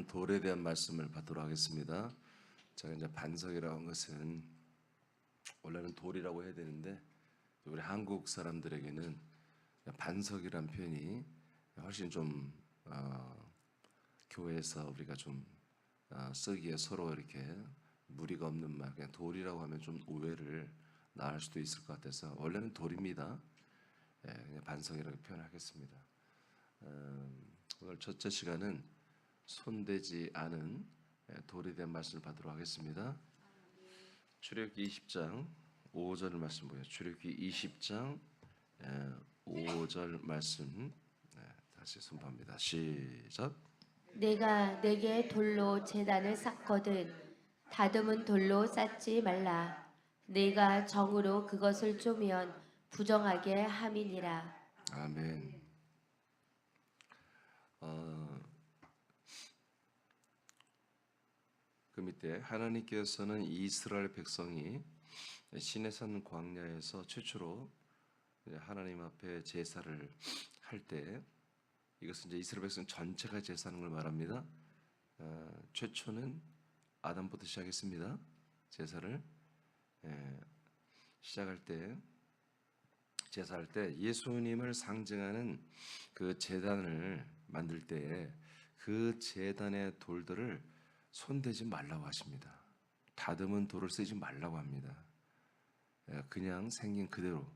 오늘은 돌에 대한 말씀을 받도록 하겠습니다. 제가 이제 반석이라고 한 것은 원래는 돌이라고 해야 되는데 우리 한국 사람들에게는 반석이란 표현이 훨씬 좀 교회에서 우리가 좀 쓰기에 서로 이렇게 무리가 없는 말, 그냥 돌이라고 하면 좀 오해를 낳을 수도 있을 것 같아서 원래는 돌입니다. 그냥 반석이라고 표현하겠습니다. 오늘 첫째 시간은 손대지 않은 돌에 대한 말씀을 받도록 하겠습니다. 출애굽기 20장 5절 말씀 보여요. 출애굽기 20장 5절 말씀 다시 선포합니다. 시작. 내가 내게 돌로 제단을 쌓거든 다듬은 돌로 쌓지 말라. 내가 정으로 그것을 쪼면 부정하게 함이니라. 아멘. 그 밑에 하나님께서는 이스라엘 백성이 시내산 광야에서 최초로 하나님 앞에 제사를 할 때 이것은 이제 이스라엘 백성 전체가 제사하는 걸 말합니다. 최초는 아담부터 시작했습니다. 제사를 시작할 때 제사할 때 예수님을 상징하는 그 제단을 만들 때 그 제단의 돌들을 손대지 말라고 하십니다. 다듬은 돌을 쓰지 말라고 합니다. 그냥 생긴 그대로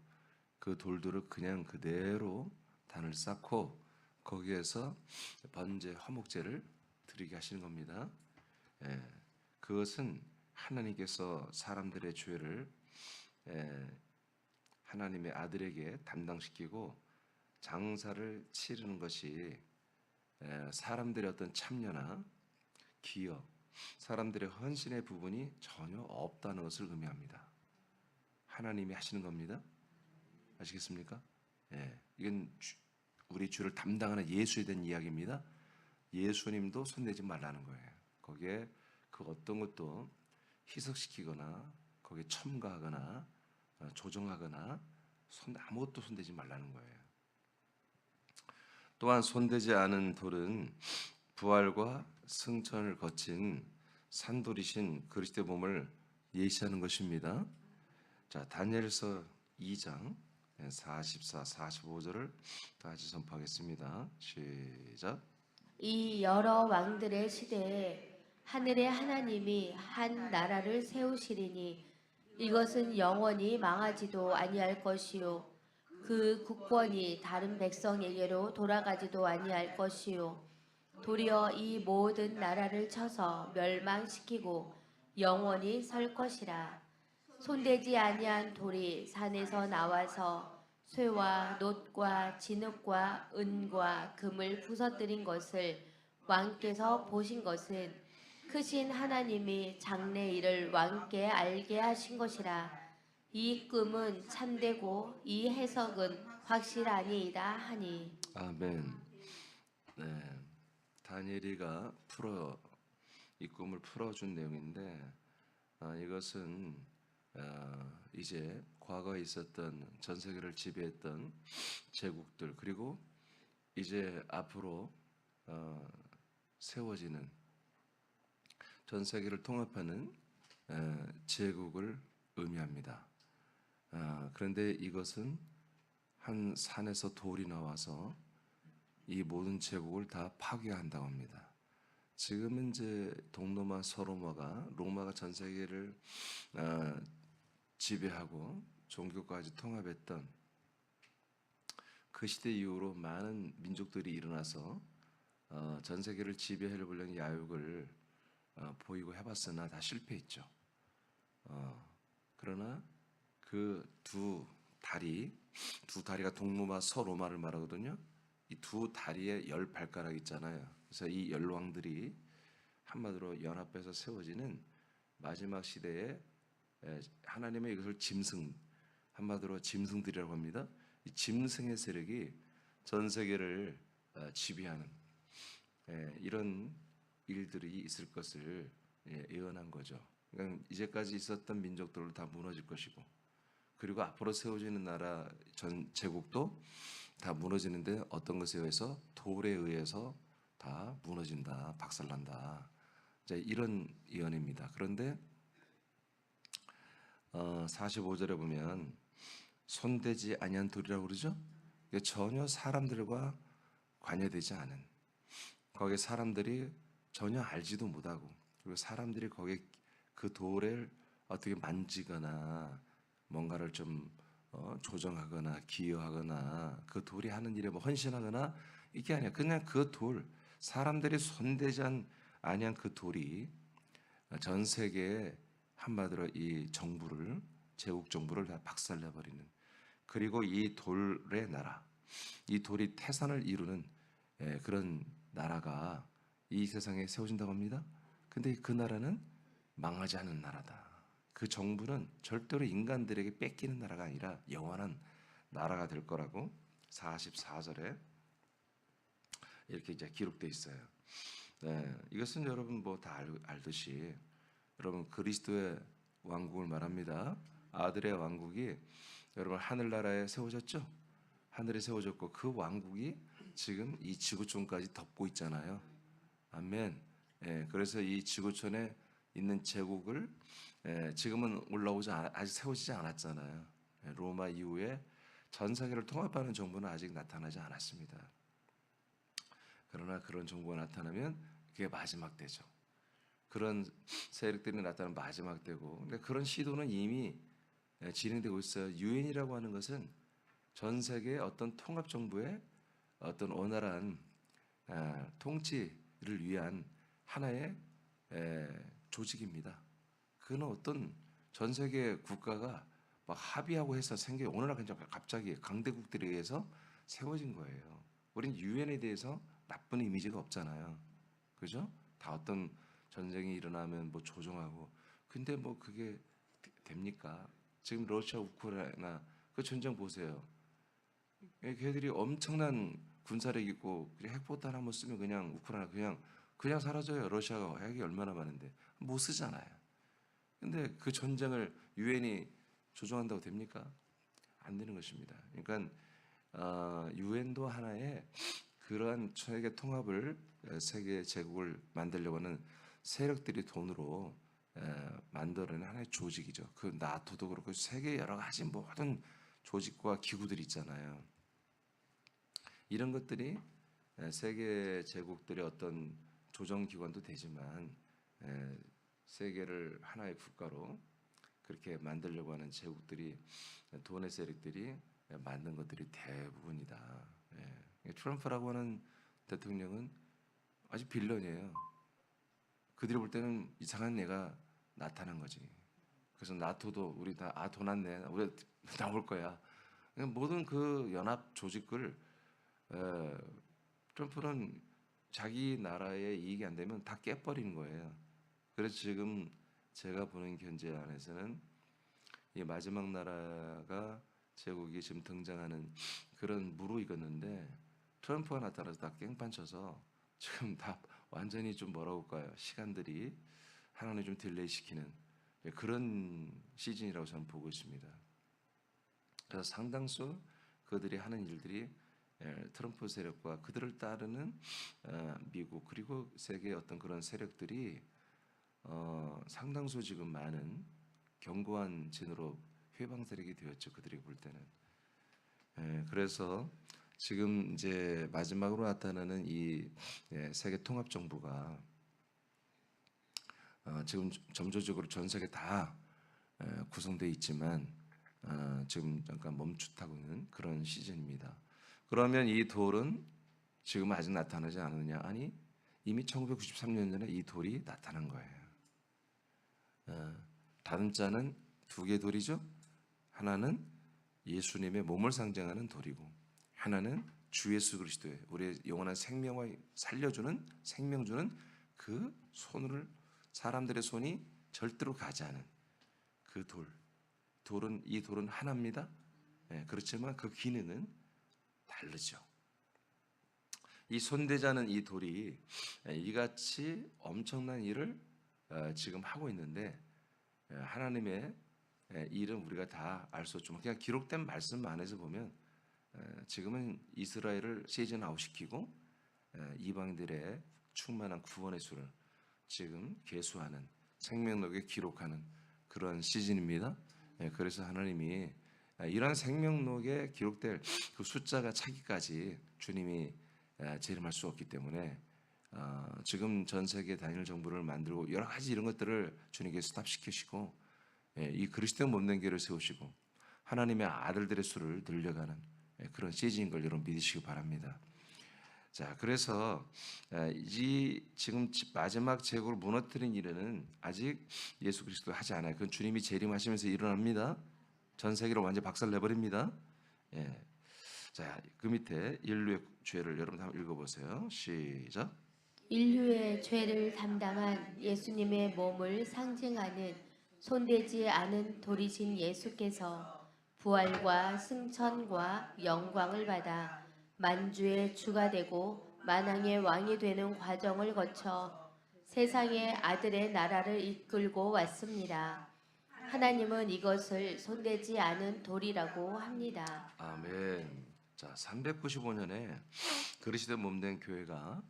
그 돌들을 그냥 그대로 단을 쌓고 거기에서 번제 화목제를 드리게 하시는 겁니다. 그것은 하나님께서 사람들의 죄를 하나님의 아들에게 담당시키고 장사를 치르는 것이 사람들의 어떤 참여나 기여, 사람들의 헌신의 부분이 전혀 없다는 것을 의미합니다. 하나님이 하시는 겁니다. 아시겠습니까? 이건 우리 주를 담당하는 예수에 대한 이야기입니다. 예수님도 손대지 말라는 거예요. 거기에 그 어떤 것도 희석시키거나 거기에 첨가하거나 조정하거나 아무것도 손대지 말라는 거예요. 또한 손대지 않은 돌은 부활과 승천을 거친 산돌이신 그리스도의 몸을 예시하는 것입니다. 자, 다니엘서 2장 44, 45절을 다시 선포하겠습니다. 시작. 이 여러 왕들의 시대에 하늘의 하나님이 한 나라를 세우시리니 이것은 영원히 망하지도 아니할 것이요 그 국권이 다른 백성에게로 돌아가지도 아니할 것이요 도리어 이 모든 나라를 쳐서 멸망시키고 영원히 설 것이라. 손대지 아니한 돌이 산에서 나와서 쇠와 놋과 진흙과 은과 금을 부서뜨린 것을 왕께서 보신 것은 크신 하나님이 장래 일을 왕께 알게 하신 것이라. 이 꿈은 참되고 이 해석은 확실하니이다 하니. 아멘. 네, 다니엘이가 이 꿈을 풀어준 내용인데 이것은 이제 과거에 있었던 전 세계를 지배했던 제국들 그리고 이제 앞으로 세워지는 전 세계를 통합하는 제국을 의미합니다. 그런데 이것은 한 산에서 돌이 나와서 이 모든 제국을 다 파괴한다고 합니다. 지금은 이제 동로마, 서로마가 로마가 전 세계를 지배하고 종교까지 통합했던 그 시대 이후로 많은 민족들이 일어나서 전 세계를 지배하려는 야욕을 보이고 해봤으나 다 실패했죠. 그러나 그 두 다리가 동로마, 서로마를 말하거든요. 이 두 다리에 10발가락 있잖아요. 그래서 이 열왕들이 한마디로 연합해서 세워지는 마지막 시대에 하나님의 이것을 한마디로 짐승들이라고 합니다. 이 짐승의 세력이 전 세계를 지배하는 이런 일들이 있을 것을 예언한 거죠. 그러니까 이제까지 있었던 민족들도 다 무너질 것이고 그리고 앞으로 세워지는 나라 전 제국도 다 무너지는데 어떤 것에 의해서 돌에 의해서 다 무너진다, 박살난다. 이제 이런 예언입니다. 그런데 45절에 보면 손대지 아니한 돌이라고 그러죠. 이게 전혀 사람들과 관여되지 않은, 거기에 사람들이 전혀 알지도 못하고, 그리고 사람들이 거기에 그 돌을 어떻게 만지거나 뭔가를 좀 조정하거나 기여하거나 그 돌이 하는 일에 뭐 헌신하거나 이게 아니야. 그냥 그 돌, 사람들이 손대지 아니한 그 돌이 전 세계에 한마디로 이 정부를, 제국 정부를 다 박살내버리는, 그리고 이 돌의 나라, 이 돌이 태산을 이루는 그런 나라가 이 세상에 세워진다고 합니다. 근데 그 나라는 망하지 않은 나라다. 그 정부는 절대로 인간들에게 뺏기는 나라가 아니라 영원한 나라가 될 거라고 44절에 이렇게 이제 기록되어 있어요. 네, 이것은 여러분 뭐 다 알듯이 여러분 그리스도의 왕국을 말합니다. 아들의 왕국이 여러분 하늘나라에 세워졌죠. 하늘에 세워졌고 그 왕국이 지금 이 지구촌까지 덮고 있잖아요. 아멘. 그래서 이 지구촌에 있는 제국을 지금은 아직 세워지지 않았잖아요. 로마 이후에 전 세계를 통합하는 정부는 아직 나타나지 않았습니다. 그러나 그런 정부가 나타나면 그게 마지막 때죠. 그런 세력들이 나타나는 마지막 때고, 근데 그런 시도는 이미 진행되고 있어요. 유엔이라고 하는 것은 전 세계의 어떤 통합 정부의 어떤 원활한 통치를 위한 하나의 조직입니다. 그는 어떤 전 세계 국가가 막 합의하고 해서 생겨 어느 날 그냥 갑자기 강대국들에 의해서 세워진 거예요. 우린 유엔에 대해서 나쁜 이미지가 없잖아요. 그죠? 다 어떤 전쟁이 일어나면 뭐 조정하고. 근데 뭐 그게 됩니까? 지금 러시아 우크라이나 그 전쟁 보세요. 걔들이 엄청난 군사력 있고 핵포탄 한번 쓰면 그냥 우크라이나 그냥 사라져요. 러시아가 핵이 얼마나 많은데 못 쓰잖아요. 근데 그 전쟁을 유엔이 조정한다고 됩니까? 안 되는 것입니다. 그러니까 유엔도 하나의 그러한 세계 통합을, 세계 제국을 만들려고 하는 세력들이 돈으로 만들어낸 하나의 조직이죠. 그 나토도 그렇고 세계 여러 가지 모든 조직과 기구들이 있잖아요. 이런 것들이 세계 제국들의 어떤 조정 기관도 되지만 세계를 하나의 국가로 그렇게 만들려고 하는 제국들이, 돈의 세력들이 만든 것들이 대부분이다. 트럼프라고 하는 대통령은 아주 빌런이에요. 그들이 볼 때는 이상한 애가 나타난 거지. 그래서 나토도 우리 다 돈 안 내, 우리 나올 거야. 모든 그 연합 조직을 트럼프는 자기 나라의 이익이 안 되면 다 깨버리는 거예요. 그래서 지금 제가 보는 견제 안에서는 이 마지막 나라가 제국이 지금 등장하는 그런 무르익었는데 트럼프가 나타나서 다 깽판 쳐서 지금 다 완전히 좀 뭐라고 할까요? 시간들이 하나님 좀 딜레이 시키는 그런 시즌이라고 저는 보고 있습니다. 그래서 상당수 그들이 하는 일들이 트럼프 세력과 그들을 따르는 미국 그리고 세계의 어떤 그런 세력들이 상당수 지금 많은 견고한 진으로 회방 세력이 되었죠. 그들이 볼 때는. 그래서 지금 이제 마지막으로 나타나는 이 세계 통합 정부가 지금 점조적으로 전 세계 다 구성되어 있지만 지금 잠깐 멈칫하고는 그런 시즌입니다. 그러면 이 돌은 지금 아직 나타나지 않느냐? 아니, 이미 1993년 전에 이 돌이 나타난 거예요. 다른 자는 두 개의 돌이죠. 하나는 예수님의 몸을 상징하는 돌이고 하나는 주 예수 그리스도의 우리의 영원한 생명을 살려주는 생명 주는 그 손을 사람들의 손이 절대로 가지 않은 그 돌. 이 돌은 하나입니다. 그렇지만 그 기능은 다르죠. 이 손대자는 이 돌이 이같이 엄청난 일을 지금 하고 있는데 하나님의 일은 우리가 다 알 수 없지만 그냥 기록된 말씀 안에서 보면 지금은 이스라엘을 시즌 아웃 시키고 이방인들의 충만한 구원의 수를 지금 계수하는 생명록에 기록하는 그런 시즌입니다. 그래서 하나님이 이런 생명록에 기록될 그 숫자가 차기까지 주님이 재림할 수 없기 때문에 지금 전 세계 단일 정부를 만들고 여러 가지 이런 것들을 주님께 스탑시키시고 이 그리스도 몸된 교회를 세우시고 하나님의 아들들의 수를 늘려가는 그런 시즌인 걸 여러분 믿으시기 바랍니다. 자, 그래서 이 지금 마지막 제국을 무너뜨린 일은 아직 예수 그리스도 하지 않아요. 그건 주님이 재림하시면서 일어납니다. 전 세계를 완전 박살내버립니다. 예. 자, 그 밑에 인류의 죄를 여러분 한번 읽어보세요. 시작. 인류의 죄를 담당한 예수님의 몸을 상징하는 손대지 않은 돌이신 예수께서 부활과 승천과 영광을 받아 만주의 주가 되고 만왕의 왕이 되는 과정을 거쳐 세상의 아들의 나라를 이끌고 왔습니다. 하나님은 이것을 손대지 않은 돌이라고 합니다. 아멘. 자, 395년에 그리스도 몸된 교회가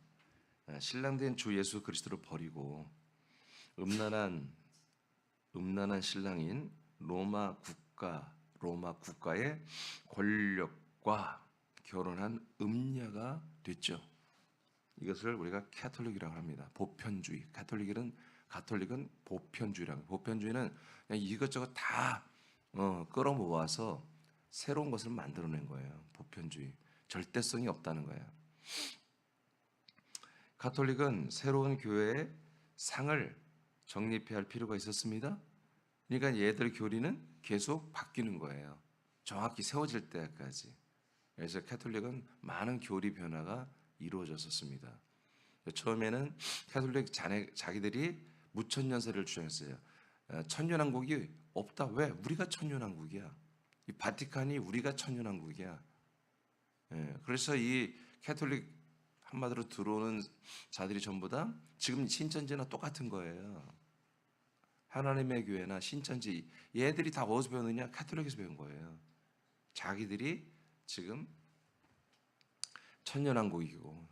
신랑된 주 예수 그리스도를 버리고 음란한 신랑인 로마 국가의 권력과 결혼한 음녀가 됐죠. 이것을 우리가 캐톨릭이라고 합니다. 보편주의. 가톨릭은 보편주의라고. 보편주의는 그냥 이것저것 다 끌어모아서 새로운 것을 만들어낸 거예요. 보편주의. 절대성이 없다는 거예요. 가톨릭은 새로운 교회의 상을 정립해야 할 필요가 있었습니다. 그러니까 얘들 교리는 계속 바뀌는 거예요. 정확히 세워질 때까지. 그래서 가톨릭은 많은 교리 변화가 이루어졌었습니다. 처음에는 가톨릭 자기들이 무천년설을 주장했어요. 천년왕국이 없다. 왜? 우리가 천년왕국이야. 이 바티칸이 우리가 천년왕국이야. 그래서 이 가톨릭 한마디로 들어오는 자들이 전부 다 지금 신천지나 똑같은 거예요. 하나님의 교회나 신천지 얘들이 다 어디서 배우느냐? 가톨릭에서 배운 거예요. 자기들이 지금 천년왕국이고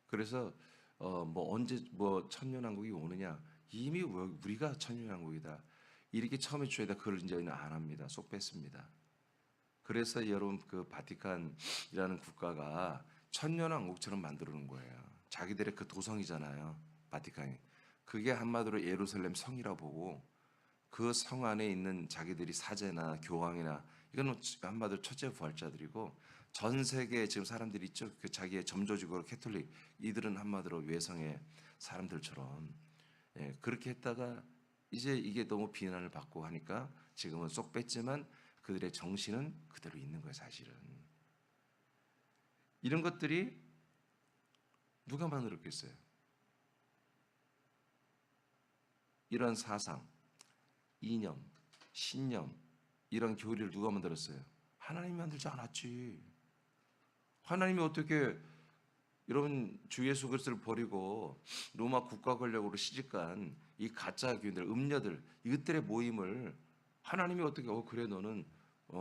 그래서 언제 천년왕국이 오느냐? 이미 우리가 천년왕국이다. 이렇게 처음에 주에다 그걸 이제는 안 합니다. 쏙 뺐습니다. 그래서 여러분 그 바티칸이라는 국가가 천년왕국처럼 만들어 놓은 거예요. 자기들의 그 도성이잖아요. 바티칸이. 그게 한마디로 예루살렘 성이라고 보고 그 성 안에 있는 자기들이 사제나 교황이나 이건 한마디로 첫째 부활자들이고 전 세계에 지금 사람들이 있죠. 그 자기의 점조직으로 캐톨릭 이들은 한마디로 외성의 사람들처럼 그렇게 했다가 이제 이게 너무 비난을 받고 하니까 지금은 쏙 뺐지만 그들의 정신은 그대로 있는 거예요. 사실은 이런 것들이 누가 만들었겠어요? 이런 사상, 이념, 신념 이런 교리를 누가 만들었어요? 하나님이 만들지 않았지. 하나님이 어떻게 여러분 주 예수 그리스도를 버리고 로마 국가 권력으로 시집간 이 가짜 교인들, 음녀들 이것들의 모임을 하나님이 어떻게 그래 너는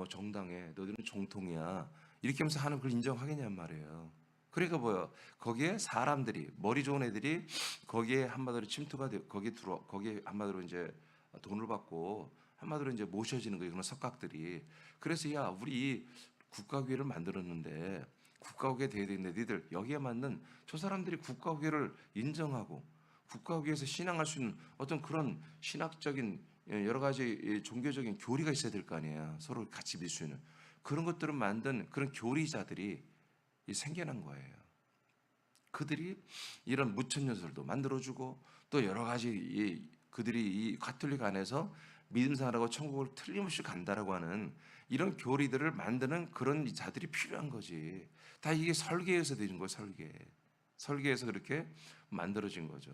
정당해, 너희는 정통이야 이렇게 하면서 하는 걸 인정하겠냔 말이에요. 그러니까 뭐요? 거기에 사람들이 머리 좋은 애들이 거기에 한마디로 침투가 돼 거기에 한마디로 이제 돈을 받고 한마디로 이제 모셔지는 거예요. 그런 석각들이. 그래서 야 우리 이 국가교회를 만들었는데 국가교회 돼야 되는데 니들 여기에 맞는 저 사람들이 국가교회를 인정하고 국가교회에서 신앙할 수 있는 어떤 그런 신학적인 여러 가지 종교적인 교리가 있어야 될 거 아니에요. 서로 같이 믿을 수 있는 그런 것들을 만든 그런 교리자들이 생겨난 거예요. 그들이 이런 무천년설도 만들어주고 또 여러 가지 그들이 이 가톨릭 안에서 믿음 생활하고 천국을 틀림없이 간다라고 하는 이런 교리들을 만드는 그런 자들이 필요한 거지. 다 이게 설계에서 되는 거예요. 설계에서 그렇게 만들어진 거죠.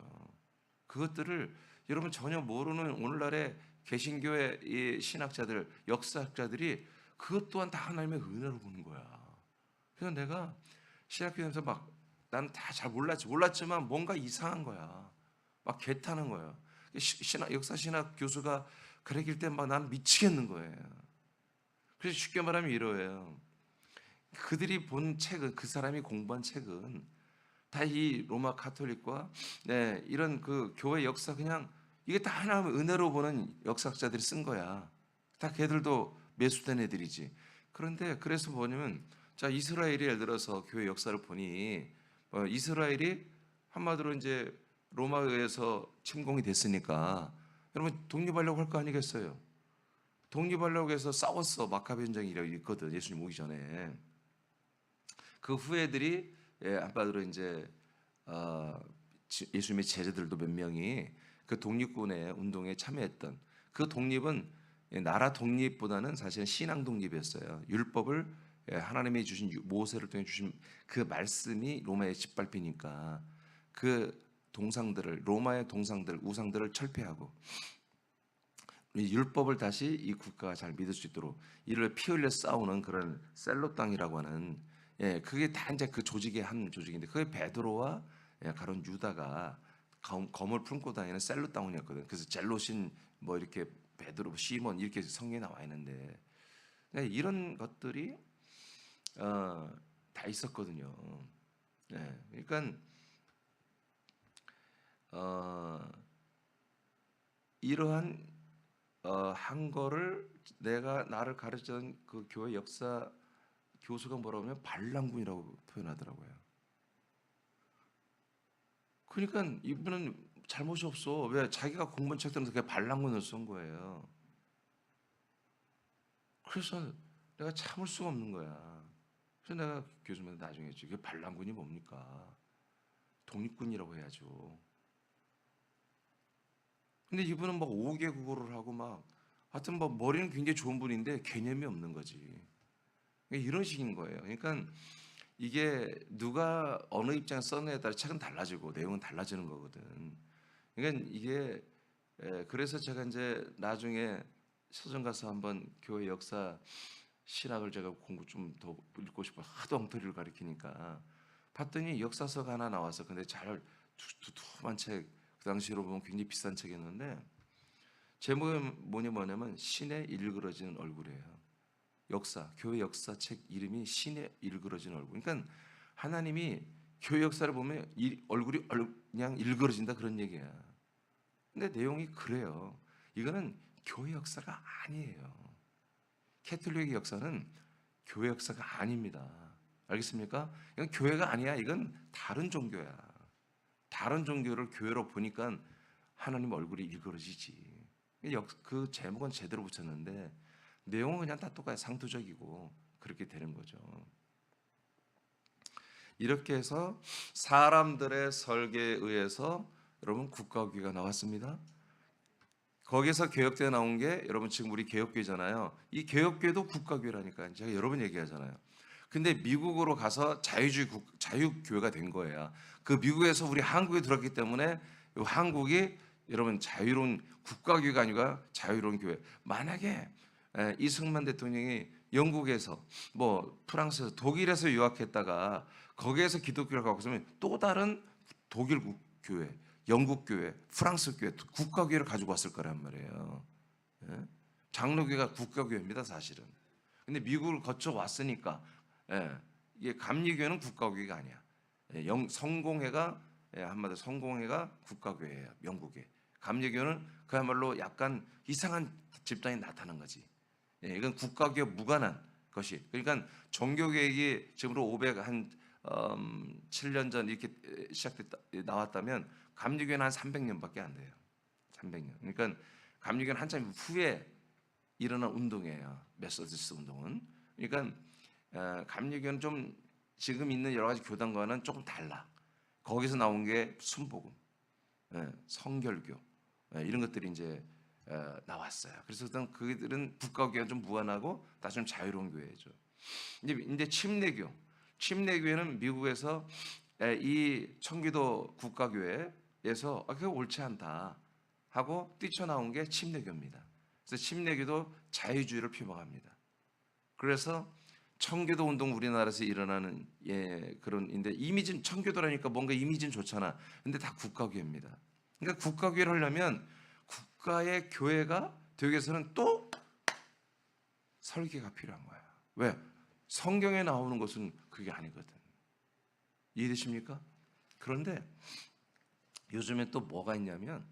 그것들을 여러분 전혀 모르는 오늘날의 개신교의 이 신학자들, 역사학자들이 그것 또한 다 하나님의 은혜로 보는 거야. 그래서 내가 신학교에서 막 나는 다 잘 몰랐지만 뭔가 이상한 거야. 막 개타는 거야. 역사 신학 교수가 그랬을 때 막 난 미치겠는 거예요. 그래서 쉽게 말하면 이러해요. 그들이 본 책은 그 사람이 공부한 책은 다 이 로마 가톨릭과 이런 그 교회 역사 그냥 이게 다 하나님의 은혜로 보는 역사학자들이 쓴 거야. 다 걔들도 매수된 애들이지. 그런데 그래서 뭐냐면 자 이스라엘이 예를 들어서 교회 역사를 보니 이스라엘이 한마디로 이제 로마에 의해서 침공이 됐으니까 여러분 독립하려고 할 거 아니겠어요? 독립하려고 해서 싸웠어. 마카베 전쟁이라고 있거든. 예수님 오기 전에. 그 후예들이 한마디로 이제 예수님의 제자들도 몇 명이 그 독립군의 운동에 참여했던 그 독립은 나라 독립보다는 사실은 신앙 독립이었어요. 율법을 하나님이 주신 모세를 통해 주신 그 말씀이 로마의 짓밟히니까 그 동상들을 로마의 동상들 우상들을 철폐하고 이 율법을 다시 이 국가가 잘 믿을 수 있도록 이를 피 흘려 싸우는 그런 셀로 땅이라고 하는 그게 다 이제 그 조직의 한 조직인데 그게 베드로와 가론 유다가 검을 품고 다니는 셀로 땅이었거든. 그래서 젤로신 뭐 이렇게 베드로 시몬 이렇게 성경에 나와 있는데 이런 것들이 다 있었거든요. 그러니까 이러한 한 거를 내가 나를 가르치던 그 교회 역사 교수가 뭐라고 하면 반란군이라고 표현하더라고요. 그러니까 이분은 잘못이 없어. 왜 자기가 공부한 책들은 그게 반란군을 쓴 거예요. 그래서 내가 참을 수가 없는 거야. 그래서 내가 교수님한테 나중에 했지. 그게 반란군이 뭡니까? 독립군이라고 해야죠. 근데 이분은 막 5개 국어를 하고 막 하여튼 뭐 머리는 굉장히 좋은 분인데 개념이 없는 거지. 이런 식인 거예요. 그러니까 이게 누가 어느 입장에 썼느냐에 따라 책은 달라지고 내용은 달라지는 거거든. 그러니까 이게 그래서 제가 이제 나중에 서점 가서 한번 교회 역사 신학을 제가 공부 좀 더 읽고 싶어 하도 엉터리를 가리키니까 봤더니 역사서가 하나 나와서 근데 잘 두툼한 책 그 당시로 보면 굉장히 비싼 책이었는데 제목이 뭐냐면 신의 일그러지는 얼굴이에요. 역사, 교회 역사책 이름이 신의 일그러진 얼굴. 그러니까 하나님이 교회 역사를 보면 얼굴이 그냥 일그러진다 그런 얘기야. 근데 내용이 그래요. 이거는 교회 역사가 아니에요. 캐톨릭의 역사는 교회 역사가 아닙니다. 알겠습니까? 이건 교회가 아니야. 이건 다른 종교야. 다른 종교를 교회로 보니까 하나님 얼굴이 일그러지지. 그 제목은 제대로 붙였는데 내용은 그냥 다 똑같아요. 상투적이고 그렇게 되는 거죠. 이렇게 해서 사람들의 설계에 의해서 여러분 국가교회가 나왔습니다. 거기서 개혁교회 나온 게 여러분 지금 우리 개혁교회잖아요. 이 개혁교회도 국가교회라니까요. 제가 여러 번 얘기하잖아요. 근데 미국으로 가서 자유교회가 된 거예요. 그 미국에서 우리 한국에 들었기 때문에 한국이 여러분 자유로운 국가교회가 아니라 자유로운 교회. 만약에 이승만 대통령이 영국에서 뭐 프랑스에서 독일에서 유학했다가 거기에서 기독교를 갖고 있으면 또 다른 독일 교회, 영국 교회, 프랑스 교회, 국가교회를 가지고 왔을 거란 말이에요. 장로교회가 국가교회입니다, 사실은. 근데 미국을 거쳐 왔으니까 이게 감리교회는 국가교회가 아니야. 성공회가 한마디로 성공회가 국가교회예요, 영국에. 감리교회는 그야말로 약간 이상한 집단이 나타난 거지. 이건 국가교회 무관한 것이. 그러니까 종교개혁이 지금으로 507년 전 이렇게 나왔다면 감리교회는 한 300년밖에 안 돼요. 300년. 그러니까 감리교회는 한참 후에 일어난 운동이에요. 메소디스트 운동은. 그러니까 감리교회는 좀 지금 있는 여러 가지 교단과는 조금 달라. 거기서 나온 게 순복음, 성결교 이런 것들이 이제 나왔어요. 그래서 그들은 국가교회가 좀 무관하고 다 좀 자유로운 교회죠. 이제 침례교회는 미국에서 이 청기도 국가교회에서 그게 옳지 않다 하고 뛰쳐나온 게 침례교입니다. 그래서 침례교도 자유주의를 표방합니다. 그래서 청교도 운동 우리나라에서 일어나는 그런인데 이미지는 청교도라니까 뭔가 이미지는 좋잖아. 근데 다 국가교회입니다. 그러니까 국가교회를 하려면 국가의 교회가 되기 위해서는 또 설계가 필요한 거야. 왜? 성경에 나오는 것은 그게 아니거든. 이해되십니까? 그런데 요즘에 또 뭐가 있냐면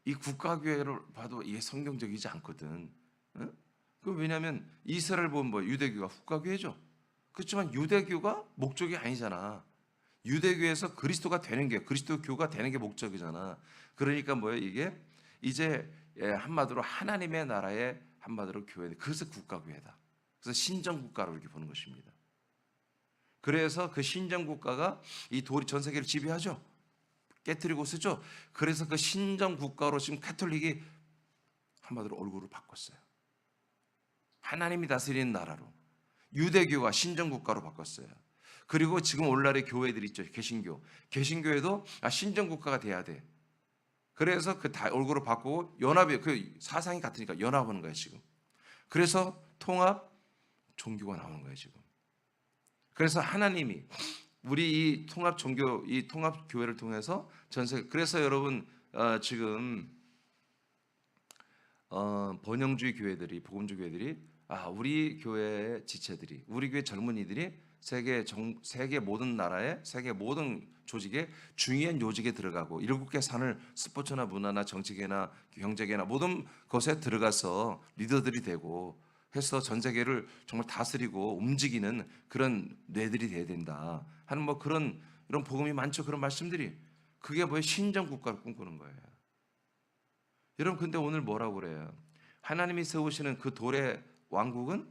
이 국가교회를 봐도 이게 성경적이지 않거든. 응? 그 왜냐하면 이스라엘 보면 뭐 유대교가 국가교회죠. 그렇지만 유대교가 목적이 아니잖아. 유대교에서 그리스도가 되는 게, 그리스도 교가 되는 게 목적이잖아. 그러니까 뭐예요? 이게 이제 한마디로 하나님의 나라의 한마디로 교회, 그래서 국가교회다. 그래서 신정국가로 이렇게 보는 것입니다. 그래서 그 신정국가가 이 돌이 전 세계를 지배하죠. 깨트리고 쓰죠. 그래서 그 신정국가로 지금 카톨릭이 한마디로 얼굴을 바꿨어요. 하나님이 다스리는 나라로. 유대교가 신정국가로 바꿨어요. 그리고 지금 오늘날의 교회들 있죠. 개신교. 개신교회도 신정국가가 돼야 돼. 그래서 그 다 얼굴을 바꾸고 연합이, 그 사상이 같으니까 연합하는 거예요, 지금. 그래서 통합 종교가 나오는 거예요, 지금. 그래서 하나님이 우리 이 통합 종교, 이 통합 교회를 통해서 전 세계, 그래서 여러분 지금 번영주의 교회들이, 복음주의 교회들이, 우리 교회의 지체들이, 우리 교회 젊은이들이 세계 모든 나라에, 세계 모든 조직에 중요한 요직에 들어가고 7개 산을 스포츠나 문화나 정치계나 경제계나 모든 것에 들어가서 리더들이 되고 해서 전 세계를 정말 다스리고 움직이는 그런 뇌들이 돼야 된다 하는 뭐 그런 이런 복음이 많죠. 그런 말씀들이 그게 뭐예요? 신정 국가를 꿈꾸는 거예요. 여러분 근데 오늘 뭐라고 그래요? 하나님이 세우시는 그 돌의 왕국은,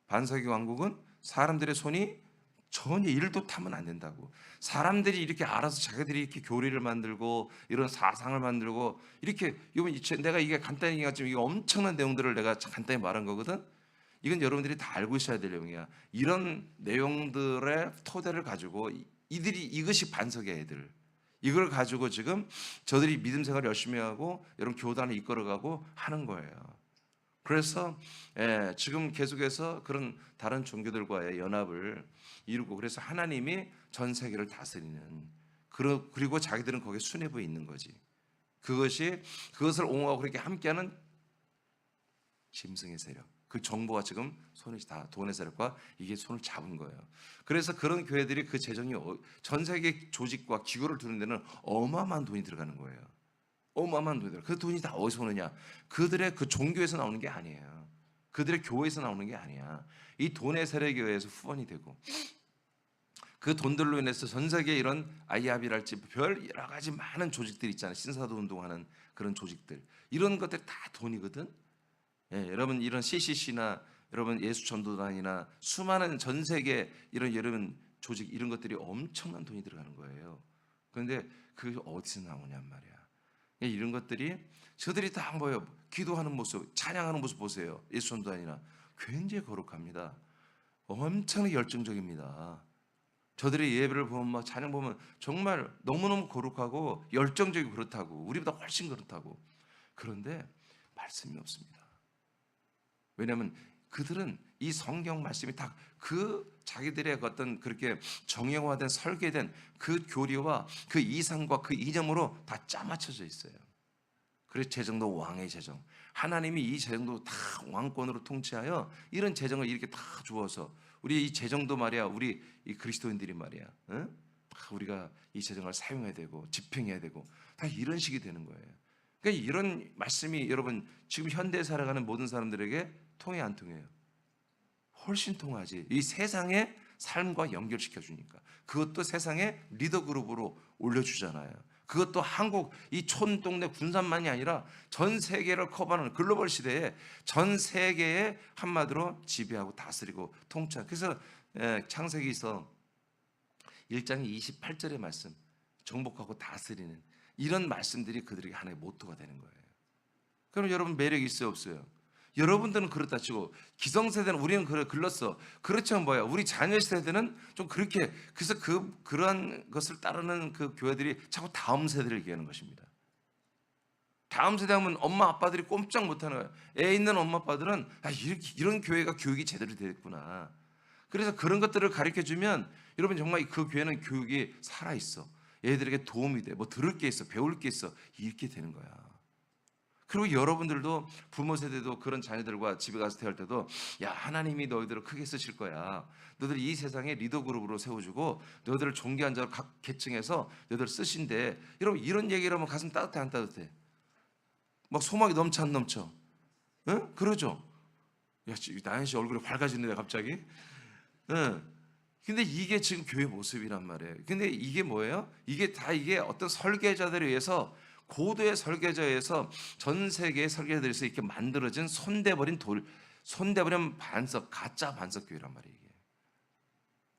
반석의 왕국은 사람들의 손이 전혀 일도 타면 안 된다고. 사람들이 이렇게 알아서 자기들이 이렇게 교리를 만들고 이런 사상을 만들고 이렇게, 내가 이게 간단히 얘기하지만 이게 엄청난 내용들을 내가 간단히 말한 거거든. 이건 여러분들이 다 알고 있어야 될 내용이야. 이런 내용들의 토대를 가지고 이것이 반석의 애들. 이걸 가지고 지금 저들이 믿음 생활을 열심히 하고 이런 교단을 이끌어가고 하는 거예요. 그래서 지금 계속해서 그런 다른 종교들과의 연합을 이루고, 그래서 하나님이 전 세계를 다스리는, 그리고 자기들은 거기에 수뇌부에 있는 거지. 그것을 옹호하고 그렇게 함께하는 짐승의 세력, 그 정보가 지금 손이 다 돈의 세력과 이게 손을 잡은 거예요. 그래서 그런 교회들이 그 재정이 전 세계 조직과 기구를 두는 데는 어마어마한 돈이 들어가는 거예요. 어마어마한 돈이 들어가. 그 돈이 다 어디서 오느냐? 그들의 그 종교에서 나오는 게 아니에요. 그들의 교회에서 나오는 게 아니야. 이 돈의 세력에 의해서 후원이 되고, 그 돈들로 인해서 전 세계 이런 아이아비랄지 별 여러 가지 많은 조직들 있잖아요. 신사도 운동하는 그런 조직들, 이런 것들 다 돈이거든. 여러분 이런 CCC나 여러분 예수전도단이나 수많은 전 세계 이런 여러분 조직, 이런 것들이 엄청난 돈이 들어가는 거예요. 그런데 그게 어디서 나오냔 말이야. 이런 것들이 저들이 다 뭐예요? 기도하는 모습, 찬양하는 모습 보세요. 예수전도단이나 굉장히 거룩합니다. 엄청나게 열정적입니다. 저들의 예배를 보면 막 찬양 보면 정말 너무너무 거룩하고 열정적이고 그렇다고, 우리보다 훨씬 그렇다고. 그런데 말씀이 없습니다. 왜냐하면 그들은 이 성경 말씀이 다 그 자기들의 어떤 그렇게 정형화된 설계된 그 교리와 그 이상과 그 이념으로 다 짜맞춰져 있어요. 그래서 재정도 왕의 재정, 하나님이 이 재정도 다 왕권으로 통치하여 이런 재정을 이렇게 다 주어서, 우리 이 재정도 말이야, 우리 이 그리스도인들이 말이야, 우리가 이 재정을 사용해야 되고 집행해야 되고 다 이런 식이 되는 거예요. 그러니까 이런 말씀이 여러분 지금 현대에 살아가는 모든 사람들에게 통해 안 통해요? 훨씬 통하지. 이 세상의 삶과 연결시켜 주니까. 그것도 세상의 리더 그룹으로 올려주잖아요. 그것도 한국 이 촌동네 군산만이 아니라 전 세계를 커버하는 글로벌 시대에 전 세계에 한마디로 지배하고 다스리고 통치하는. 그래서 창세기에서 1장 28절의 말씀, 정복하고 다스리는 이런 말씀들이 그들에게 하나의 모토가 되는 거예요. 그럼 여러분 매력이 있어요, 없어요? 여러분들은 그렇다 치고 기성세대는 우리는 글렀어. 그렇지만 뭐야? 우리 자녀 세대는 좀 그렇게, 그래서 그러한 것을 따르는 그 교회들이 자꾸 다음 세대를 얘기하는 것입니다. 다음 세대 하면 엄마 아빠들이 꼼짝 못하는 거예요. 애 있는 엄마 아빠들은 이런 교회가 교육이 제대로 됐구나. 그래서 그런 것들을 가르쳐주면 여러분 정말 그 교회는 교육이 살아있어. 얘들에게 도움이 돼. 뭐 들을 게 있어, 배울 게 있어, 이렇게 되는 거야. 그리고 여러분들도 부모 세대도 그런 자녀들과 집에 가서 대할 때도 야, 하나님이 너희들을 크게 쓰실 거야. 너희들 이 세상에 리더 그룹으로 세워주고 너희들을 존귀한 자로 각 계층에서 너희들 쓰신대. 여러분 이런 얘기를 하면 가슴 따뜻해 안 따뜻해? 막 소망이 넘쳐 안 넘쳐? 응? 그러죠? 야, 나연 씨 얼굴이 밝아지는데 갑자기? 응. 근데 이게 지금 교회 모습이란 말이에요. 근데 이게 뭐예요? 이게 다 이게 어떤 설계자들에 의해서 고도의 설계자에 의해서 전 세계의 설계자들에서 이렇게 만들어진 손대버린 반석, 가짜 반석 교회란 말이에요. 이게.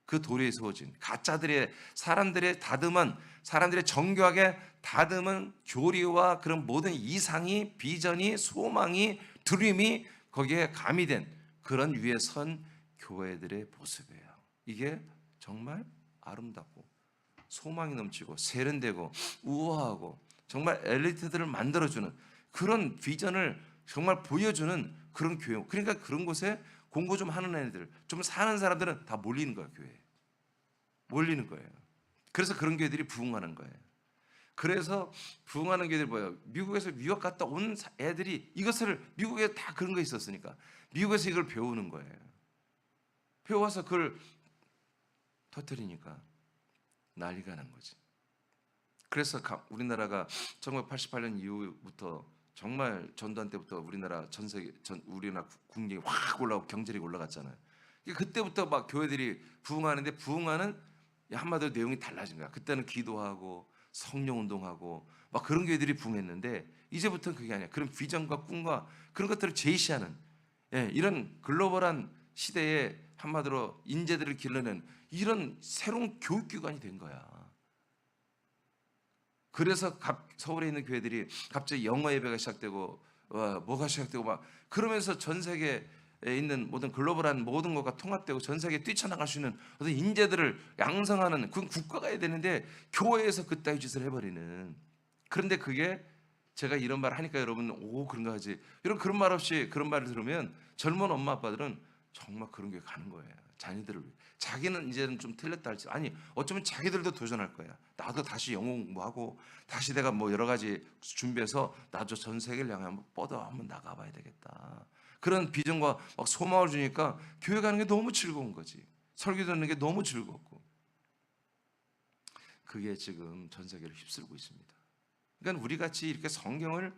그 돌에 세워진 가짜들의 사람들의 다듬은 사람들의 정교하게 다듬은 교리와 그런 모든 이상이 비전이 소망이 드림이 거기에 가미된 그런 위에 선 교회들의 모습이에요. 이게 정말 아름답고 소망이 넘치고 세련되고 우아하고 정말 엘리트들을 만들어주는 그런 비전을 정말 보여주는 그런 교회. 그러니까 그런 곳에 공부 좀 하는 애들, 좀 사는 사람들은 다 몰리는 거예요. 교회에 몰리는 거예요. 그래서 그런 교회들이 부흥하는 거예요. 그래서 부흥하는 교회들이 뭐예요? 미국에서 유학 갔다 온 애들이 이것을 미국에 다 그런 거 있었으니까 미국에서 이걸 배우는 거예요. 배워서 그걸 터뜨리니까 난리가 난 거지. 그래서 우리나라가 1988년 이후부터 정말 전두환 때부터 우리나라 우리나라 국력이 확 올라오고 경제력이 올라갔잖아요. 그때부터 막 교회들이 부흥하는데 부흥하는 한마디로 내용이 달라진 거야. 그때는 기도하고 성령 운동하고 막 그런 교회들이 부흥했는데 이제부터는 그게 아니야. 그런 비전과 꿈과 그런 것들을 제시하는 이런 글로벌한 시대에 한마디로 인재들을 길러낸 이런 새로운 교육기관이 된 거야. 그래서 서울에 있는 교회들이 갑자기 영어 예배가 시작되고 뭐가 시작되고 막 그러면서 전 세계에 있는 모든 글로벌한 모든 것과 통합되고 전 세계에 뛰쳐나갈 수 있는 어떤 인재들을 양성하는 그건 국가가 해야 되는데 교회에서 그따위 짓을 해버리는. 그런데 그게 제가 이런 말 하니까 여러분 오 그런가 하지. 여러분 그런 말 없이 그런 말을 들으면 젊은 엄마 아빠들은 정말 그런 게 가는 거예요. 자녀들을 위해. 자기는 이제는 좀 틀렸다 할지 아니 어쩌면 자기들도 도전할 거야. 나도 다시 영어 공부하고 다시 내가 뭐 여러 가지 준비해서 나도 전 세계를 향해 한번 뻗어 한번 나가봐야 되겠다. 그런 비전과 막 소망을 주니까 교회 가는 게 너무 즐거운 거지. 설교 듣는 게 너무 즐겁고 그게 지금 전 세계를 휩쓸고 있습니다. 그러니까 우리 같이 이렇게 성경을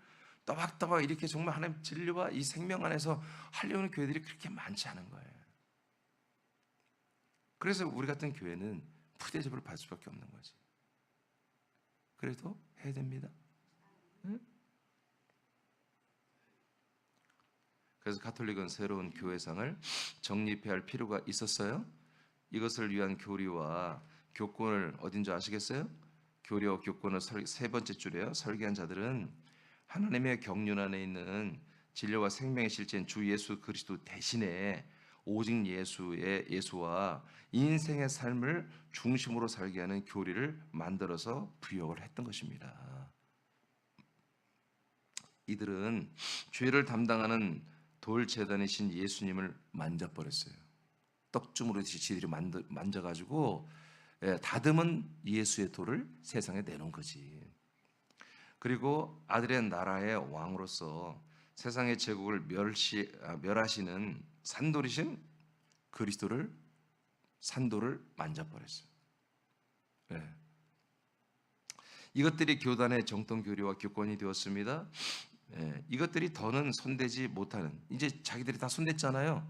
또박또박 이렇게 정말 하나님 진리와 이 생명 안에서 하려는 교회들이 그렇게 많지 않은 거예요. 그래서 우리 같은 교회는 푸대접을 받을 수밖에 없는 거지. 그래도 해야 됩니다. 응? 그래서 가톨릭은 새로운 교회상을 정립해야 할 필요가 있었어요. 이것을 위한 교리와 교권을 어딘 줄 아시겠어요? 교리와 교권을 세 번째 줄에요. 설계한 자들은 하나님의 경륜 안에 있는 진리와 생명의 실제인 주 예수 그리스도 대신에 오직 예수와 인생의 삶을 중심으로 살게 하는 교리를 만들어서 부역을 했던 것입니다. 이들은 죄를 담당하는 돌 제단이신 예수님을 만져버렸어요. 떡주무로 지들이 만져가지고 다듬은 예수의 돌을 세상에 내놓은 거지. 그리고 아들의 나라의 왕으로서 세상의 제국을 멸하시는 산돌이신 그리스도를 산돌을 만져버렸어요. 네. 이것들이 교단의 정통 교리와 교권이 되었습니다. 이것들이 더는 손대지 못하는 이제 자기들이 다 손댔잖아요.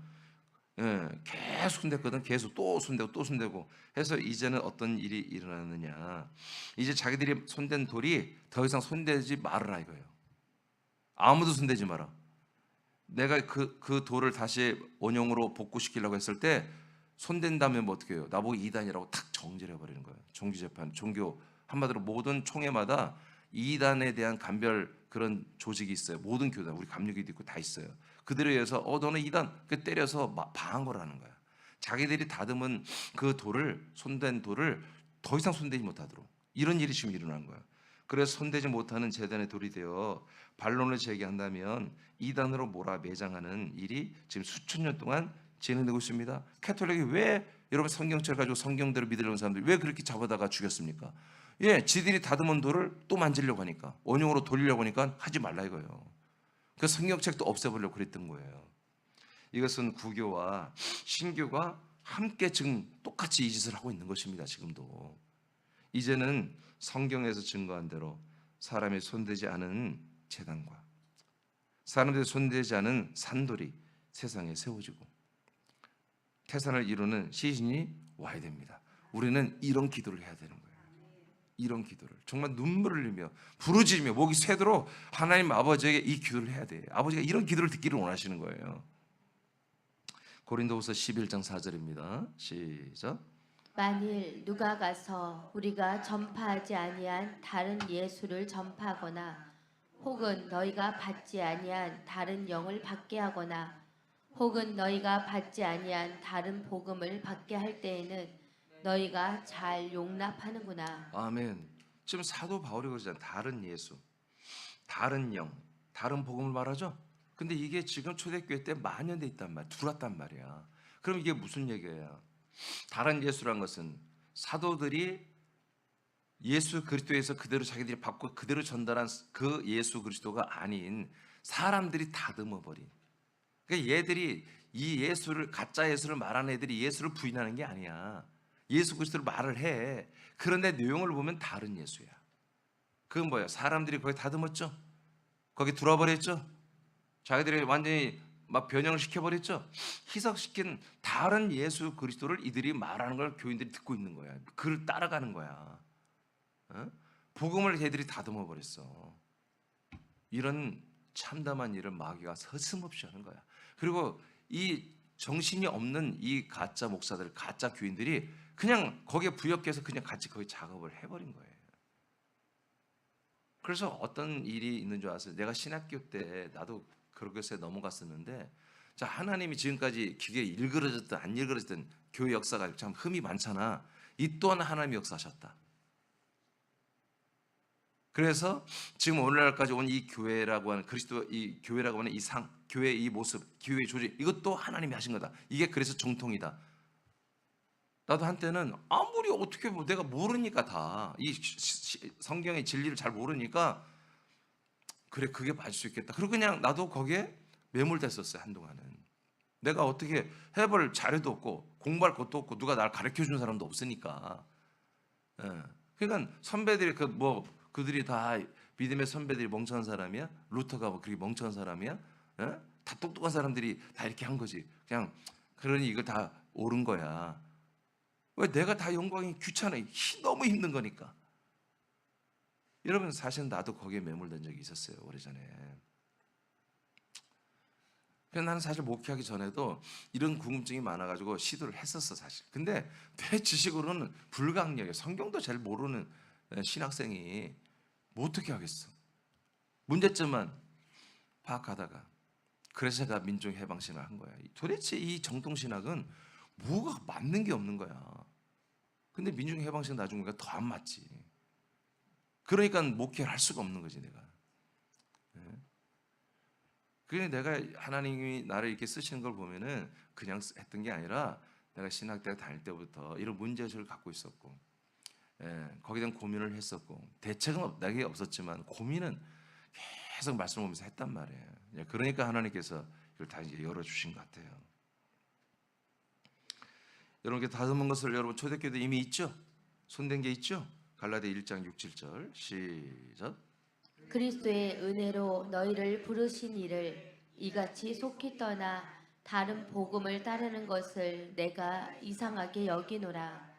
계속 손댔거든. 계속 또 손대고 또 손대고 해서 이제는 어떤 일이 일어나느냐. 이제 자기들이 손댄 돌이 더 이상 손대지 말아라 이거예요. 아무도 손대지 마라. 내가 그 돌을 다시 원형으로 복구시키려고 했을 때 손댄다면 뭐 어떻게 해요? 나보고 이단이라고 탁 정지를 해버리는 거예요. 종교재판, 종교 한마디로 모든 총회마다 이단에 대한 감별 그런 조직이 있어요. 모든 교단, 우리 감리교도 있고 다 있어요. 그들에 의해서 너는 이단 그 때려서 방한 거라는 거야. 자기들이 다듬은 그 돌을 손댄 돌을 더 이상 손대지 못하도록 이런 일이 지금 일어난 거야. 그래서 손대지 못하는 제단의 돌이 되어 반론을 제기한다면 이단으로 몰아 매장하는 일이 지금 수천 년 동안 진행되고 있습니다. 캐톨릭이 왜 여러분 성경책 가지고 성경대로 믿으려는 사람들이 왜 그렇게 잡아다가 죽였습니까? 지들이 다듬은 돌을 또 만지려고 하니까 원형으로 돌리려고 하니까 하지 말라 이거예요. 그 성경책도 없애버리려고 그랬던 거예요. 이것은 구교와 신교가 함께 지금 똑같이 이 짓을 하고 있는 것입니다. 지금도. 이제는 성경에서 증거한 대로 사람이 손대지 않은 제단과 사람들이 손대지 않은 산돌이 세상에 세워지고 태산을 이루는 시즌이 와야 됩니다. 우리는 이런 기도를 해야 되는 거예요. 이런 기도를 정말 눈물을 흘리며 부르짖으며 목이 쇠도록 하나님 아버지에게 이 기도를 해야 돼요. 아버지가 이런 기도를 듣기를 원하시는 거예요. 고린도후서 11장 4절입니다. 시작. 만일 누가 가서 우리가 전파하지 아니한 다른 예수를 전파하거나 혹은 너희가 받지 아니한 다른 영을 받게 하거나 혹은 너희가 받지 아니한 다른 복음을 받게 할 때에는 너희가 잘 용납하는구나. 아멘. 지금 사도 바울이 그러잖아요. 다른 예수, 다른 영, 다른 복음을 말하죠. 근데 이게 지금 초대교회 때 만연돼 있단 말이야. 들어왔단 말이야. 그럼 이게 무슨 얘기예요? 다른 예수란 것은 사도들이 예수 그리스도에서 그대로 자기들이 받고 그대로 전달한 그 예수 그리스도가 아닌 사람들이 다듬어 버린. 그러니까 얘들이 이 예수를 가짜 예수를 말하는 애들이 예수를 부인하는 게 아니야. 예수 그리스도를 말을 해. 그런데 내용을 보면 다른 예수야. 그건 뭐야? 사람들이 거기 다듬었죠. 거기 들어버렸죠. 자기들이 완전히 막 변형을 시켜버렸죠. 희석시킨 다른 예수 그리스도를 이들이 말하는 걸 교인들이 듣고 있는 거야. 그를 따라가는 거야. 어? 복음을 걔들이 다듬어 버렸어. 이런 참담한 일을 마귀가 서슴없이 하는 거야. 그리고 이 정신이 없는 이 가짜 목사들, 가짜 교인들이 그냥 거기에 부역해서 그냥 같이 거기 작업을 해버린 거예요. 그래서 어떤 일이 있는 줄 아세요? 내가 신학교 때 나도 그런 것에 넘어갔었는데, 자, 하나님이 지금까지 기계에 일그러졌든 안 일그러졌든 교회 역사가 참 흠이 많잖아. 이 또한 하나님이 역사하셨다. 그래서 지금 오늘날까지 온 이 교회라고 하는 그리스도 이 교회라고 하는 이 상, 교회의 이 모습, 교회의 조직, 이것도 하나님이 하신 거다. 이게 그래서 정통이다. 나도 한때는 아무리 어떻게 내가 모르니까 다 이 성경의 진리를 잘 모르니까 그래 그게 맞을 수 있겠다. 그리고 그냥 나도 거기에 매몰됐었어요. 한동안은. 내가 어떻게 해볼 자료도 없고 공부할 것도 없고 누가 날 가르쳐 준 사람도 없으니까. 예. 그러니까 선배들이 그들이 다 믿음의 선배들이 멍청한 사람이야? 루터가 뭐 그렇게 멍청한 사람이야? 예? 다 똑똑한 사람들이 다 이렇게 한 거지. 그냥 그러니 이걸 다 옳은 거야. 왜 내가 다 영광이 귀찮아. 너무 힘든 거니까. 여러분 사실 나도 거기에 매몰된 적이 있었어요. 오래전에. 그래서 나는 사실 목회하기 전에도 이런 궁금증이 많아가지고 시도를 했었어 사실. 근데 내 지식으로는 불가항력이에요. 성경도 잘 모르는 신학생이 뭐 어떻게 하겠어. 문제점만 파악하다가 그래서 제가 민족해방신을 한 거야. 도대체 이 정통신학은 뭐가 맞는 게 없는 거야. 근데 민족해방신 나중에 보니까 더 안 맞지. 그러니까 목회를 할 수가 없는 거지 내가. 그래 내가 하나님이 나를 이렇게 쓰시는 걸 보면은 그냥 했던 게 아니라 내가 신학대학 다닐 때부터 이런 문제의식을 갖고 있었고, 거기에 대한 고민을 했었고 대책은 내게 없었지만 고민은 계속 말씀을 보면서 했단 말이에요. 그러니까 하나님께서 이걸 다 이제 열어주신 것 같아요. 여러분께 다듬은 것을 여러분 초대교회도 이미 있죠? 손댄 게 있죠? 갈라디아 1장 6, 7절 시작. 그리스도의 은혜로 너희를 부르신 이를 이같이 속히 떠나 다른 복음을 따르는 것을 내가 이상하게 여기노라.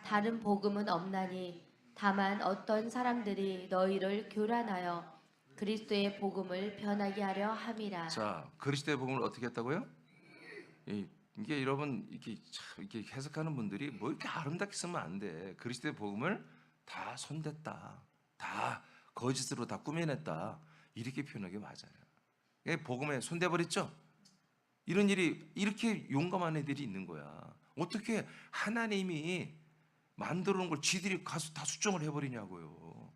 다른 복음은 없나니 다만 어떤 사람들이 너희를 교란하여 그리스도의 복음을 변하게 하려 함이라. 자, 그리스도의 복음을 어떻게 했다고요? 이게 여러분 이렇게 해석하는 분들이 뭐 이렇게 아름답게 쓰면 안 돼. 그리스도의 복음을 다 손댔다, 다 거짓으로 다 꾸며냈다 이렇게 표현하는 게 맞아요. 복음에 손대버렸죠. 이런 일이 이렇게 용감한 애들이 있는 거야. 어떻게 하나님이 만들어 놓은 걸 지들이 가서 다 수정을 해버리냐고요.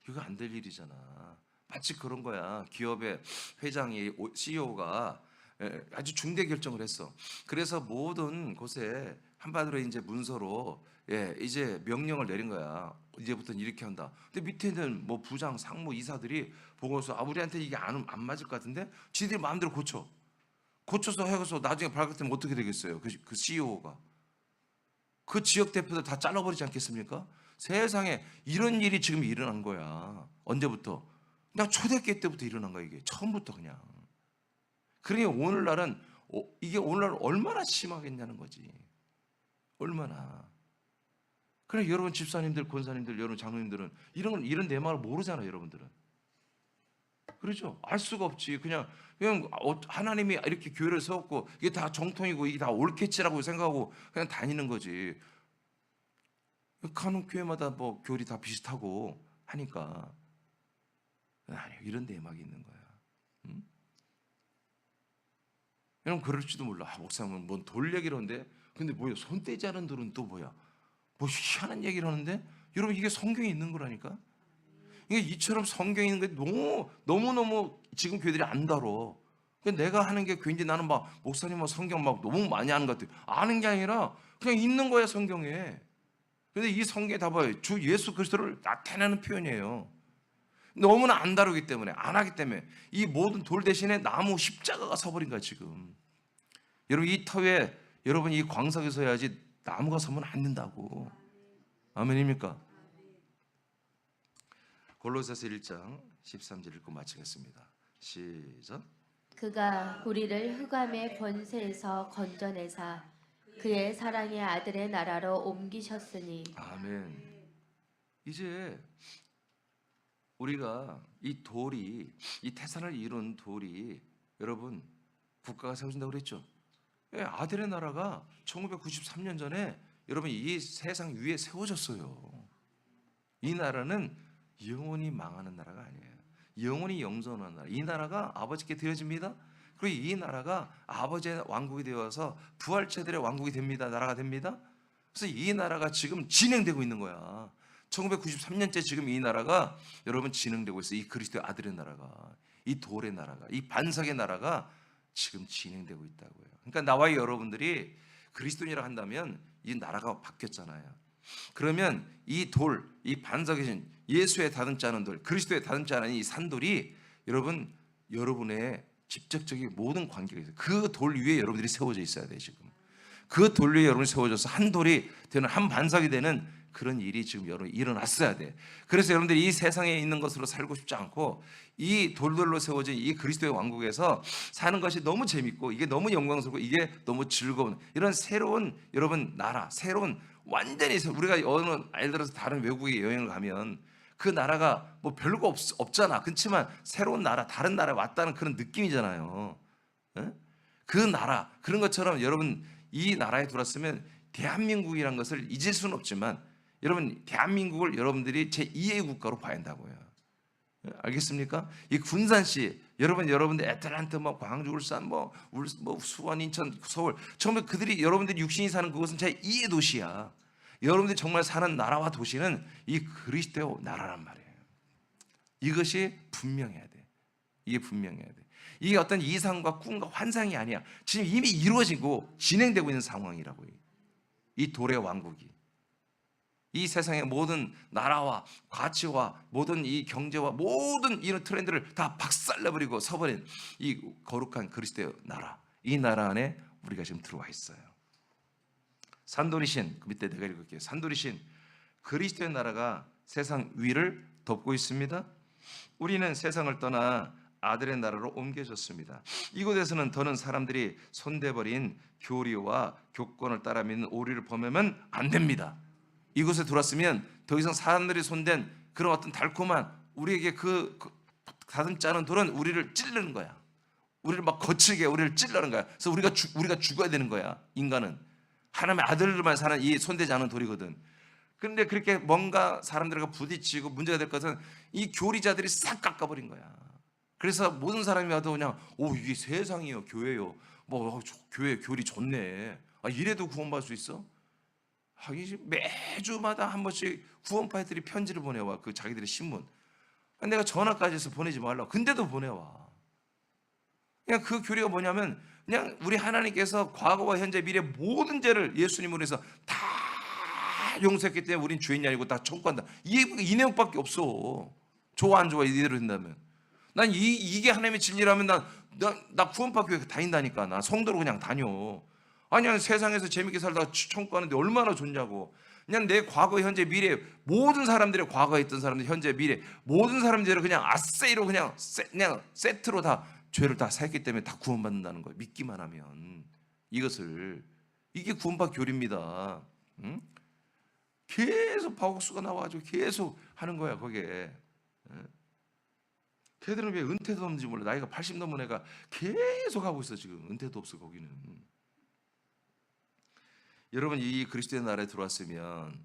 그거 안 될 일이잖아. 마치 그런 거야. 기업의 회장이 CEO가 아주 중대 결정을 했어. 그래서 모든 곳에 한반도에 이제 문서로 이제 명령을 내린 거야. 이제부터는 이렇게 한다. 근데 밑에는 뭐 부장, 상무, 이사들이 보고서 우리한테 이게 안 맞을 것 같은데 지들이 마음대로 고쳐서 해서 나중에 발각되면 어떻게 되겠어요? 그 CEO가 그 지역 대표들 다 잘라버리지 않겠습니까? 세상에 이런 일이 지금 일어난 거야. 언제부터? 그냥 초대교회 때부터 일어난 거야. 이게 처음부터 그냥. 그러니 오늘날은 이게 오늘날 얼마나 심하겠냐는 거지. 얼마나. 그래 여러분 집사님들, 권사님들, 여러분 장로님들은 이런 내막을 모르잖아요. 여러분들은. 그렇죠? 알 수가 없지. 그냥 하나님이 이렇게 교회를 세웠고 이게 다 정통이고 이게 다 옳겠지라고 생각하고 그냥 다니는 거지. 가는 교회마다 뭐 교리 다 비슷하고 하니까 아니 이런 내막이 있는 거야. 응? 여러분 그럴지도 몰라. 목사님은 뭔 돌 얘기를 하는데 근데 뭐야 손 떼지 않은 돌은 또 뭐야? 뭐 희한한 얘기를 하는데 여러분 이게 성경에 있는 거라니까. 이게 이처럼 성경에 있는 게 너무 지금 교회들이 안 다뤄. 내가 하는 게 괜히 나는 막 목사님 성경 막 너무 많이 아는 것 같아. 아는 게 아니라 그냥 있는 거야 성경에. 근데 이 성경에 다 봐요. 주 예수 그리스도를 나타내는 표현이에요. 너무나 안 다루기 때문에 안 하기 때문에 이 모든 돌 대신에 나무 십자가가 서버린 거야 지금. 여러분 이 터에 여러분 이 광석에 서야지 나무가 서면 안 된다고. 아멘입니까? 골로새서 1장 13절 읽고 마치겠습니다. 시작. 그가 우리를 흑암의 권세에서 건져내사 그의 사랑의 아들의 나라로 옮기셨으니. 아멘. 이제 우리가 이 돌이 이 태산을 이룬 돌이 여러분 국가가 세워진다고 그랬죠. 아들의 나라가 1993년 전에 여러분 이 세상 위에 세워졌어요. 이 나라는 영원히 망하는 나라가 아니에요. 영원히 영존하는 나라. 이 나라가 아버지께 드려집니다. 그리고 이 나라가 아버지의 왕국이 되어서 부활체들의 왕국이 됩니다. 나라가 됩니다. 그래서 이 나라가 지금 진행되고 있는 거야. 1993년째 지금 이 나라가 여러분 진행되고 있어요. 이 그리스도의 아들의 나라가, 이 돌의 나라가, 이 반석의 나라가 지금 진행되고 있다고요. 그러니까 나와 여러분들이 그리스도인이라 한다면 이 나라가 바뀌었잖아요. 그러면 이 돌, 이 반석이신 예수의 다듬지 않은 돌, 그리스도의 다듬지 않은 이 산돌이 여러분의 직접적인 모든 관계가 있어요. 그 돌 위에 여러분들이 세워져 있어야 돼요. 지금 그 돌 위에 여러분이 세워져서 한 돌이 되는, 한 반석이 되는 그런 일이 지금 여러분 일어났어야 돼. 그래서 여러분들이 이 세상에 있는 것으로 살고 싶지 않고 이 돌들로 세워진 이 그리스도의 왕국에서 사는 것이 너무 재밌고 이게 너무 영광스럽고 이게 너무 즐거운 이런 새로운 여러분 나라, 새로운 완전히 우리가 어느 예를 들어서 다른 외국에 여행을 가면 그 나라가 뭐 별거 없잖아. 그렇지만 새로운 나라, 다른 나라에 왔다는 그런 느낌이잖아요. 에? 그 나라, 그런 것처럼 여러분 이 나라에 들어왔으면 대한민국이라는 것을 잊을 수는 없지만 여러분 대한민국을 여러분들이 제2의 국가로 봐야 한다고요. 알겠습니까? 이 군산시 여러분들 애틀랜타, 뭐 광주, 울산, 뭐 수원, 인천, 서울 정말 그들이 여러분들이 육신이 사는 그곳은 제2의 도시야. 여러분들이 정말 사는 나라와 도시는 이 그리스도의 나라란 말이에요. 이것이 분명해야 돼. 이게 분명해야 돼. 이게 어떤 이상과 꿈과 환상이 아니야. 지금 이미 이루어지고 진행되고 있는 상황이라고요. 이 돌의 왕국이. 이 세상의 모든 나라와 가치와 모든 이 경제와 모든 이런 트렌드를 다 박살내버리고 서버린 이 거룩한 그리스도의 나라. 이 나라 안에 우리가 지금 들어와 있어요. 산돌이신, 그 밑에 내가 읽을게요. 산돌이신 그리스도의 나라가 세상 위를 덮고 있습니다. 우리는 세상을 떠나 아들의 나라로 옮겨졌습니다. 이곳에서는 더는 사람들이 손대버린 교리와 교권을 따라 믿는 오리를 범하면 안 됩니다. 이곳에 들어왔으면 더 이상 사람들이 손댄 그런 어떤 달콤한 우리에게 그 다듬지 않은 돌은 우리를 찌르는 거야. 우리를 막 거칠게 우리를 찔러는 거야. 그래서 우리가 죽어야 되는 거야. 인간은 하나님의 아들들만 사는 이 손대지 않은 돌이거든. 그런데 그렇게 뭔가 사람들과 부딪히고 문제가 될 것은 이 교리자들이 싹 깎아버린 거야. 그래서 모든 사람이 와도 그냥 이게 세상이요, 교회요. 교회 교리 좋네. 이래도 구원받을 수 있어? 매주마다 한 번씩 구원파이들이 편지를 보내와. 그 자기들의 신문. 내가 전화까지 해서 보내지 말라고. 근데도 보내와. 그냥 그 교리가 뭐냐면 그냥 우리 하나님께서 과거와 현재 미래 모든 죄를 예수님으로 해서 다 용서했기 때문에 우린 죄인이 아니고 다 천국 간다. 이 내용밖에 없어. 좋아 안 좋아 이대로 된다면. 난 이게 하나님의 진리라면 나 구원파 교회 다닌다니까. 나 성도로 그냥 다녀. 아니 그냥 세상에서 재밌게 살다가 천국 가는데 얼마나 좋냐고. 그냥 내 과거, 현재, 미래 모든 사람들의 과거에 있던 사람들, 현재, 미래 모든 사람들을 그냥 아세이로 그냥 세트로 다 죄를 다 사했기 때문에 다 구원받는다는 거예요. 믿기만 하면 이게 구원파 교리입니다. 응? 계속 바옥수가 나와가지고 계속 하는 거야 거기에. 걔들은 왜 은퇴도 없는지 몰라. 나이가 80 넘은 애가 계속 하고 있어 지금. 은퇴도 없어 거기는. 여러분 이 그리스도의 나라에 들어왔으면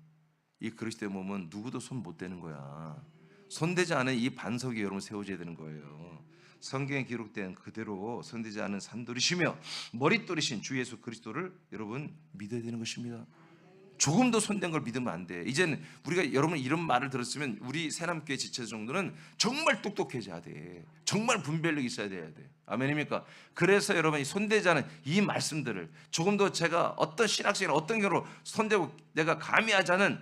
이 그리스도의 몸은 누구도 손 못 대는 거야. 손대지 않은 이 반석이 여러분 세워져야 되는 거예요. 성경에 기록된 그대로 손대지 않은 산돌이시며 머릿돌이신 주 예수 그리스도를 여러분 믿어야 되는 것입니다. 조금도 손댄 걸 믿으면 안 돼. 이제는 우리가 여러분 이런 말을 들었으면 우리 새남교회 지체 정도는 정말 똑똑해져야 돼. 정말 분별력이 있어야 돼야 돼. 아멘입니까? 그래서 여러분 이 손대지 않은 이 말씀들을 조금도 제가 어떤 신학생이나 어떤 경우로 손대고 내가 감히 하지 않은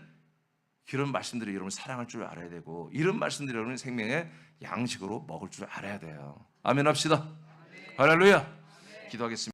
이런 말씀들을 여러분 사랑할 줄 알아야 되고 이런 말씀들을 여러분 생명의 양식으로 먹을 줄 알아야 돼요. 아멘 합시다. 할렐루야. 기도하겠습니다.